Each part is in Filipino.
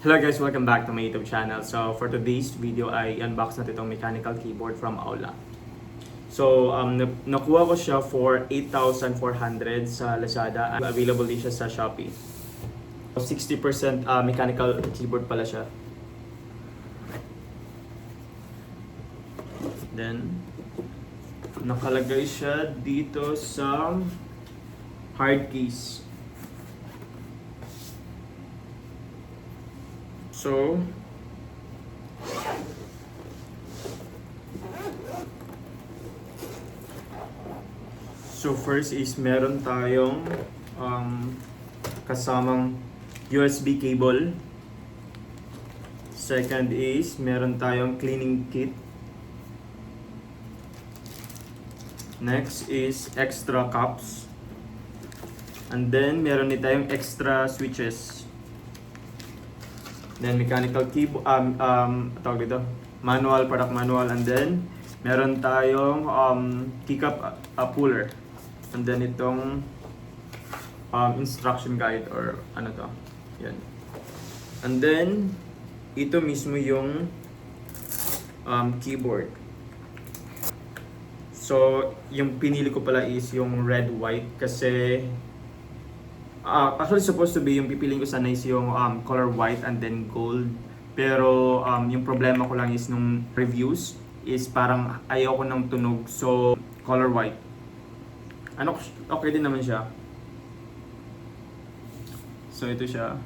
Hello guys, welcome back to my YouTube channel. So for today's video ay unbox natin itong mechanical keyboard from Aula. So nakuha ko siya for 8,400 sa Lazada. Available din siya sa Shopee. 60% mechanical keyboard pala siya. Then nakalagay siya dito sa hard case. So first is meron tayong kasamang USB cable. Second is meron tayong cleaning kit. Next is extra cups. And then meron din tayong extra switches. Then mechanical keyboard, tawag dito, manual, product manual, and then meron tayong keycap puller, and then itong instruction guide or ano to, yan. And then ito mismo yung keyboard. So yung pinili ko pala is yung red white kasi actually supposed to be yung pipiliin ko sana is yung color white and then gold. Pero yung problema ko lang is nung reviews is parang ayaw ko ng tunog, so color white. Ano, okay din naman siya. So ito siya.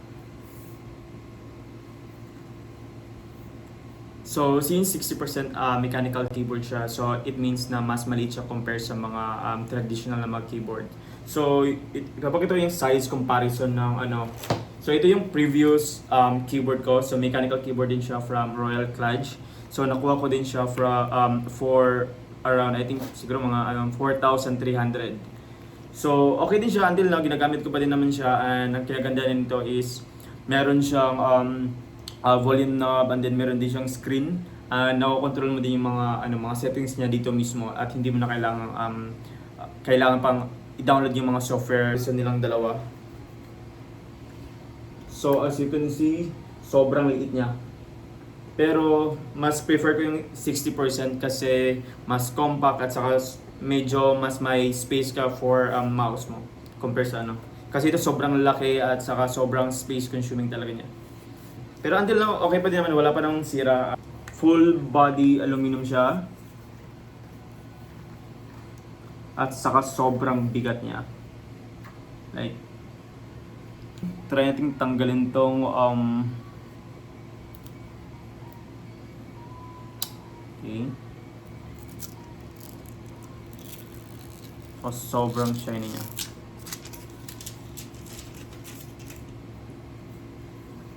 So since 60% mechanical keyboard siya, so it means na mas maliit siya compare sa mga traditional na mga keyboard. So kapag ito yung size comparison ng ano, so ito yung previous keyboard ko. So mechanical keyboard din siya from Royal Kludge. So nakuha ko din siya for around, I think siguro mga 4,300. So okay din siya until now, ginagamit ko pa din naman siya. And ang kinaganda nito is meron siyang volume knob, and then meron din siyang screen. Nakokontrol mo din yung mga settings niya dito mismo at hindi mo na kailangan pang i-download yung mga software sa nilang dalawa. So as you can see, sobrang liit niya. Pero mas prefer ko yung 60% kasi mas compact at saka medyo mas may space ka for mouse mo compare sa ano. Kasi ito sobrang laki at saka sobrang space consuming talaga niya. Pero until now, okay pa din naman, wala pa nang sira. Full body aluminum siya. At saka sobrang bigat niya. Like, try natin tanggalin tong okay. So, sobrang shiny niya.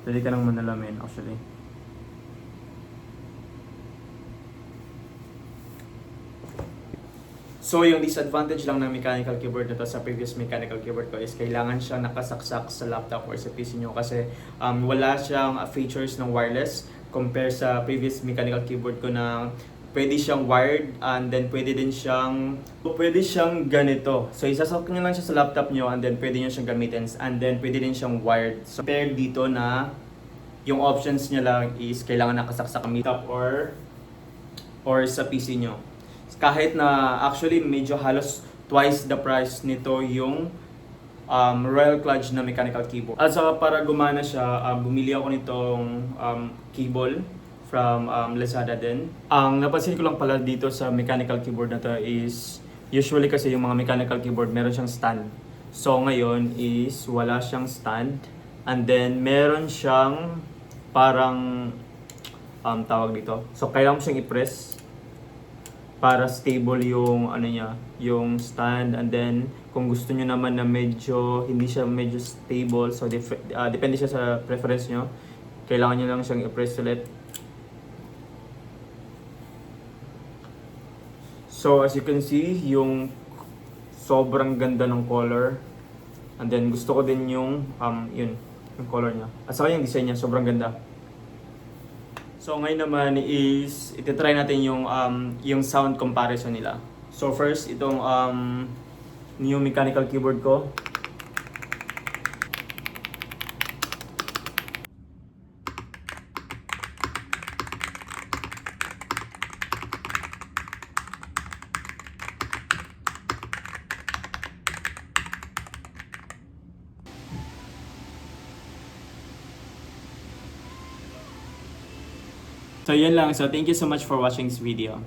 Pwede ka nang manalamin actually. So yung disadvantage lang ng mechanical keyboard na to sa previous mechanical keyboard ko is kailangan siyang nakasaksak sa laptop or sa PC nyo kasi wala siyang features ng wireless compare sa previous mechanical keyboard ko na pwede siyang wired and then pwede siyang ganito. So isasaksak nyo lang siya sa laptop nyo and then pwede nyo siyang gamitin and then pwede din siyang wired. So compare dito na yung options niya lang is kailangan nakasaksak ang laptop or sa PC nyo. Kahit na actually medyo halos twice the price nito yung Royal Kludge na mechanical keyboard. At saka para gumana siya, bumili ako nitong cable from Lazada din. Ang napansin ko lang pala dito sa mechanical keyboard na to is usually kasi yung mga mechanical keyboard meron siyang stand. So ngayon is wala siyang stand and then meron siyang parang tawag dito. So kailangan mo siyang i-press para stable yung ano niya, yung stand, and then kung gusto niyo naman na medyo hindi siya medyo stable, so depende siya sa preference niyo. Kailangan niyo lang siyang i-press ulit. So as you can see, yung sobrang ganda ng color. And then gusto ko din yung yung color niya. At saka yung design niya, sobrang ganda. So ngayon naman is ititry natin yung sound comparison nila. So first itong new mechanical keyboard ko. So yun lang. So thank you so much for watching this video.